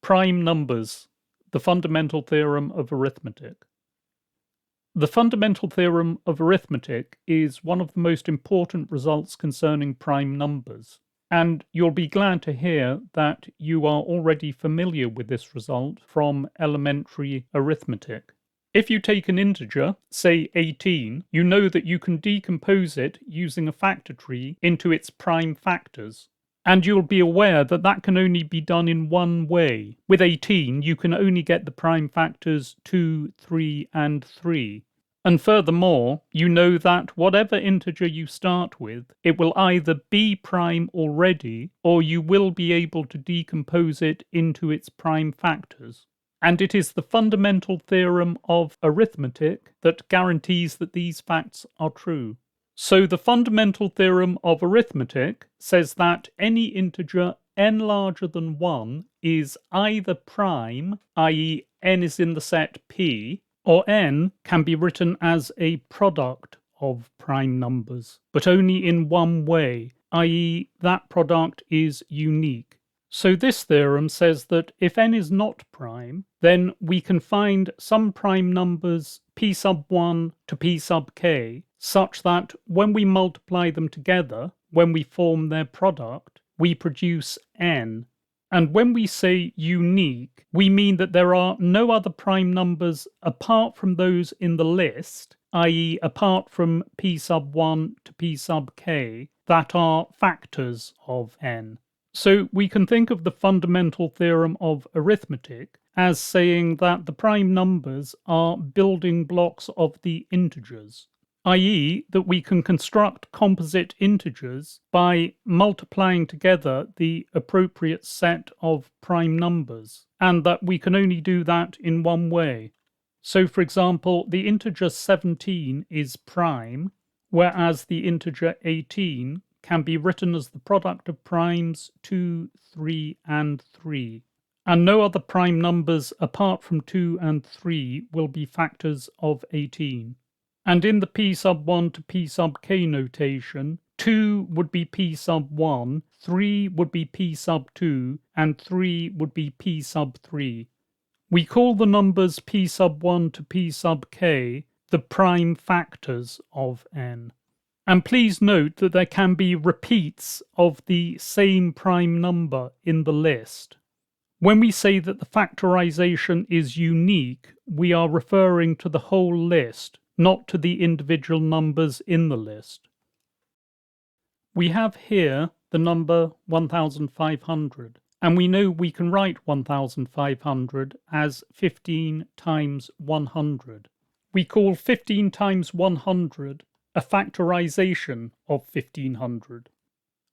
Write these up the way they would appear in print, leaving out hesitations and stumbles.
Prime numbers, the fundamental theorem of arithmetic. The fundamental theorem of arithmetic is one of the most important results concerning prime numbers, and you'll be glad to hear that you are already familiar with this result from elementary arithmetic. If you take an integer, say 18, you know that you can decompose it using a factor tree into its prime factors. And you'll be aware that that can only be done in one way. With 18, you can only get the prime factors 2, 3, and 3. And furthermore, you know that whatever integer you start with, it will either be prime already, or you will be able to decompose it into its prime factors. And it is the fundamental theorem of arithmetic that guarantees that these facts are true. So the fundamental theorem of arithmetic says that any integer n larger than 1 is either prime, i.e. n is in the set P, or n can be written as a product of prime numbers, but only in one way, i.e. that product is unique. So this theorem says that if n is not prime, then we can find some prime numbers p sub 1 to p sub k such that when we multiply them together, when we form their product, we produce n. And when we say unique, we mean that there are no other prime numbers apart from those in the list, i.e. apart from p sub 1 to p sub k, that are factors of n. So we can think of the fundamental theorem of arithmetic as saying that the prime numbers are building blocks of the integers, i.e. that we can construct composite integers by multiplying together the appropriate set of prime numbers, and that we can only do that in one way. So for example, the integer 17 is prime, whereas the integer 18 can be written as the product of primes 2, 3, and 3. And no other prime numbers apart from 2 and 3 will be factors of 18. And in the p sub 1 to p sub k notation, 2 would be p sub 1, 3 would be p sub 2, and 3 would be p sub 3. We call the numbers p sub 1 to p sub k the prime factors of n. And please note that there can be repeats of the same prime number in the list. When we say that the factorization is unique, we are referring to the whole list, not to the individual numbers in the list. We have here the number 1500, and we know we can write 1500 as 15 times 100. We call 15 times 100 a factorization of 1500.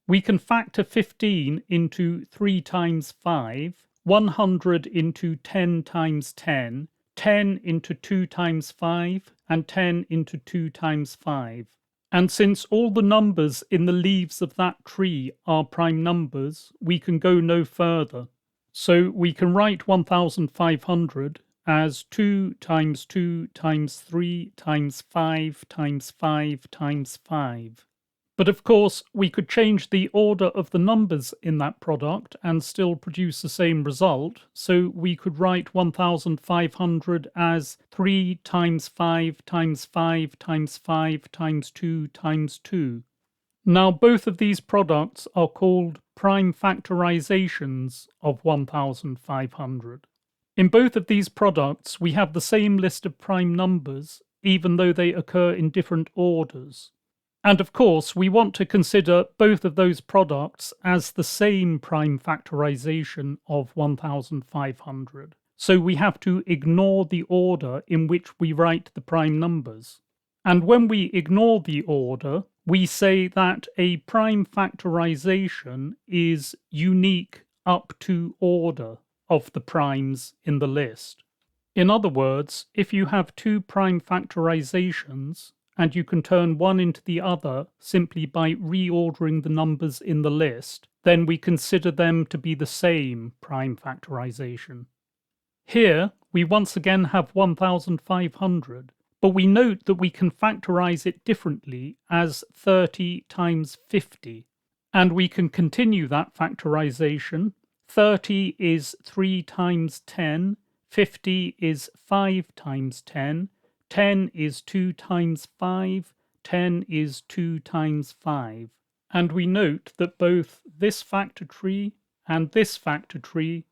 We can factor 15 into 3 times 5, 100 into 10 times 10, 10 into 2 times 5, and 10 into 2 times 5. And since all the numbers in the leaves of that tree are prime numbers, we can go no further. So we can write 1500 as 2 times 2 times 3 times 5 times 5 times 5. But of course, we could change the order of the numbers in that product and still produce the same result, so we could write 1500 as 3 times 5 times 5 times 5 times 2 times 2. Now both of these products are called prime factorizations of 1500. In both of these products, we have the same list of prime numbers, even though they occur in different orders. And of course, we want to consider both of those products as the same prime factorization of 1500. So we have to ignore the order in which we write the prime numbers. And when we ignore the order, we say that a prime factorization is unique up to order of the primes in the list. In other words, if you have two prime factorizations, and you can turn one into the other simply by reordering the numbers in the list, then we consider them to be the same prime factorization. Here, we once again have 1500, but we note that we can factorize it differently as 30 times 50. And we can continue that factorization. 30 is 3 times 10, 50 is 5 times 10, 10 is 2 times 5, 10 is 2 times 5. And we note that both this factor tree and this factor tree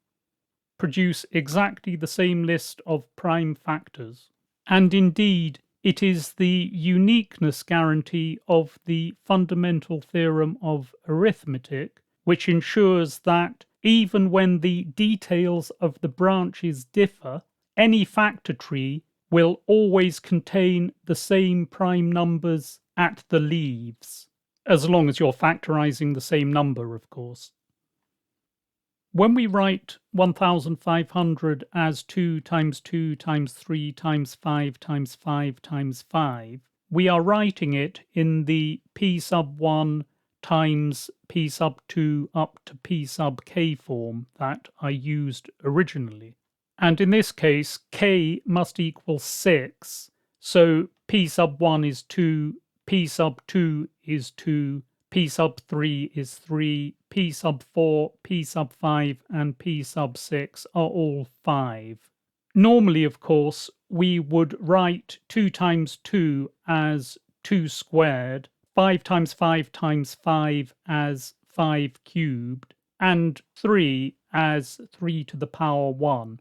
produce exactly the same list of prime factors. And indeed, it is the uniqueness guarantee of the fundamental theorem of arithmetic which ensures that even when the details of the branches differ, any factor tree will always contain the same prime numbers at the leaves, as long as you're factorizing the same number, of course. When we write 1500 as 2 times 2 times 3 times 5 times 5 times 5, we are writing it in the p sub 1 times p sub 2 up to p sub k form that I used originally. And in this case, k must equal 6, so p sub 1 is 2, p sub 2 is 2, p sub 3 is 3, p sub 4, p sub 5, and p sub 6 are all 5. Normally, of course, we would write 2 times 2 as 2 squared, 5 times 5 times 5 as 5 cubed, and 3 as 3 to the power 1.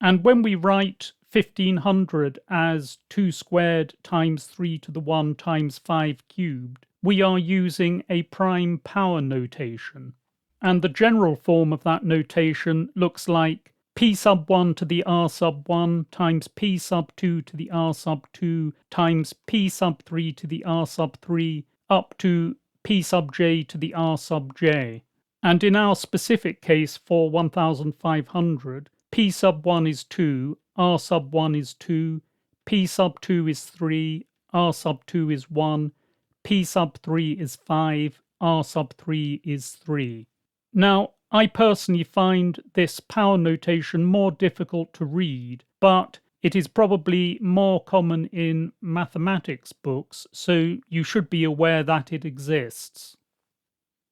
And when we write 1500 as 2 squared times 3 to the 1 times 5 cubed, we are using a prime power notation. And the general form of that notation looks like p sub 1 to the r sub 1 times p sub 2 to the r sub 2 times p sub 3 to the r sub 3 up to p sub j to the r sub j. And in our specific case for 1500, p sub 1 is 2, r sub 1 is 2, p sub 2 is 3, r sub 2 is 1, p sub 3 is 5, r sub 3 is 3. Now, I personally find this power notation more difficult to read, but it is probably more common in mathematics books, so you should be aware that it exists.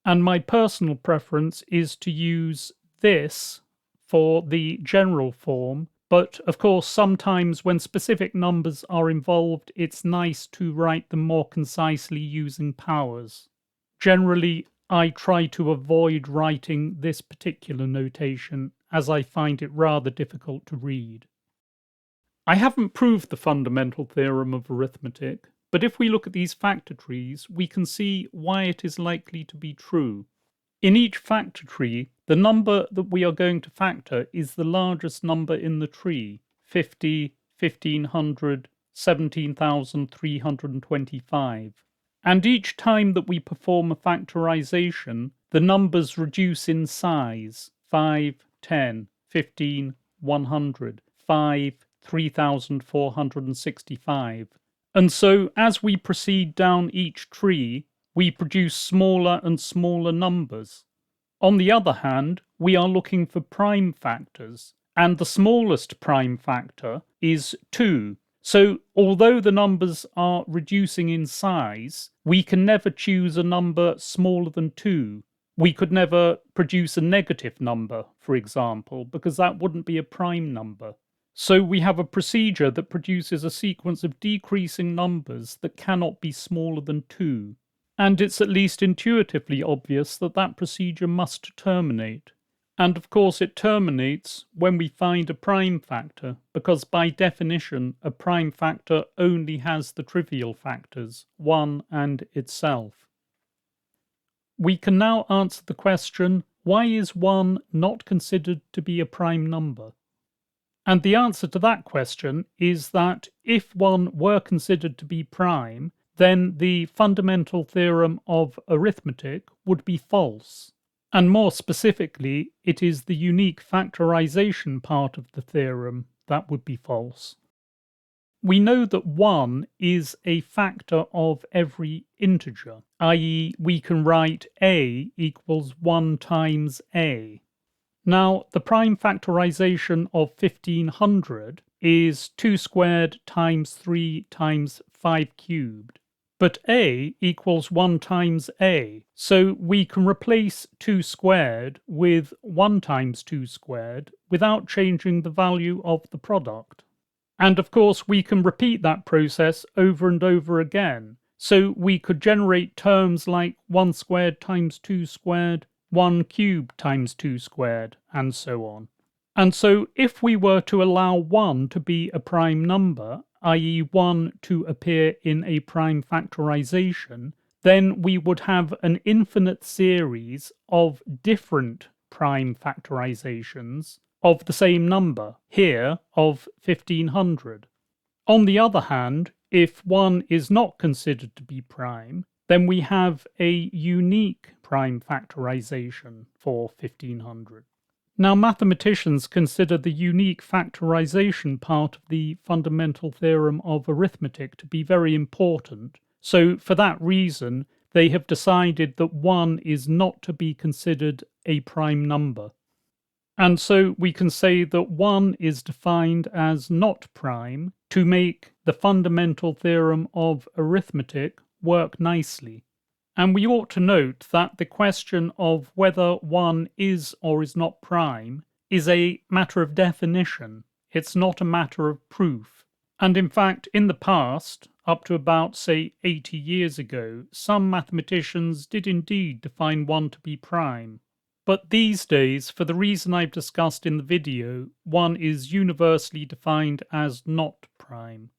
And my personal preference is to use this for the general form, but of course sometimes when specific numbers are involved, it's nice to write them more concisely using powers. Generally, I try to avoid writing this particular notation as I find it rather difficult to read. I haven't proved the fundamental theorem of arithmetic, but if we look at these factor trees, we can see why it is likely to be true. In each factor tree, the number that we are going to factor is the largest number in the tree, 50, 1500, 17,325. And each time that we perform a factorization, the numbers reduce in size, 5, 10, 15, 100, 5, 3,465. And so as we proceed down each tree, we produce smaller and smaller numbers. On the other hand, we are looking for prime factors, and the smallest prime factor is 2. So although the numbers are reducing in size, we can never choose a number smaller than 2. We could never produce a negative number, for example, because that wouldn't be a prime number. So we have a procedure that produces a sequence of decreasing numbers that cannot be smaller than 2. And it's at least intuitively obvious that that procedure must terminate. And of course it terminates when we find a prime factor, because by definition a prime factor only has the trivial factors, 1 and itself. We can now answer the question, why is 1 not considered to be a prime number? And the answer to that question is that if 1 were considered to be prime, then the fundamental theorem of arithmetic would be false. And more specifically, it is the unique factorization part of the theorem that would be false. We know that 1 is a factor of every integer, i.e. we can write a equals 1 times a. Now, the prime factorization of 1500 is 2 squared times 3 times 5 cubed. But a equals 1 times a, so we can replace 2 squared with 1 times 2 squared without changing the value of the product. And of course we can repeat that process over and over again, so we could generate terms like 1 squared times 2 squared, 1 cubed times 2 squared, and so on. And so if we were to allow 1 to be a prime number, i.e. 1 to appear in a prime factorization, then we would have an infinite series of different prime factorizations of the same number, here of 1500. On the other hand, if 1 is not considered to be prime, then we have a unique prime factorization for 1500. Now, mathematicians consider the unique factorization part of the Fundamental Theorem of Arithmetic to be very important, so for that reason, they have decided that 1 is not to be considered a prime number. And so we can say that 1 is defined as not prime to make the Fundamental Theorem of Arithmetic work nicely. And we ought to note that the question of whether 1 is or is not prime is a matter of definition. It's not a matter of proof. And in fact, in the past, up to about, say, 80 years ago, some mathematicians did indeed define 1 to be prime. But these days, for the reason I've discussed in the video, 1 is universally defined as not prime.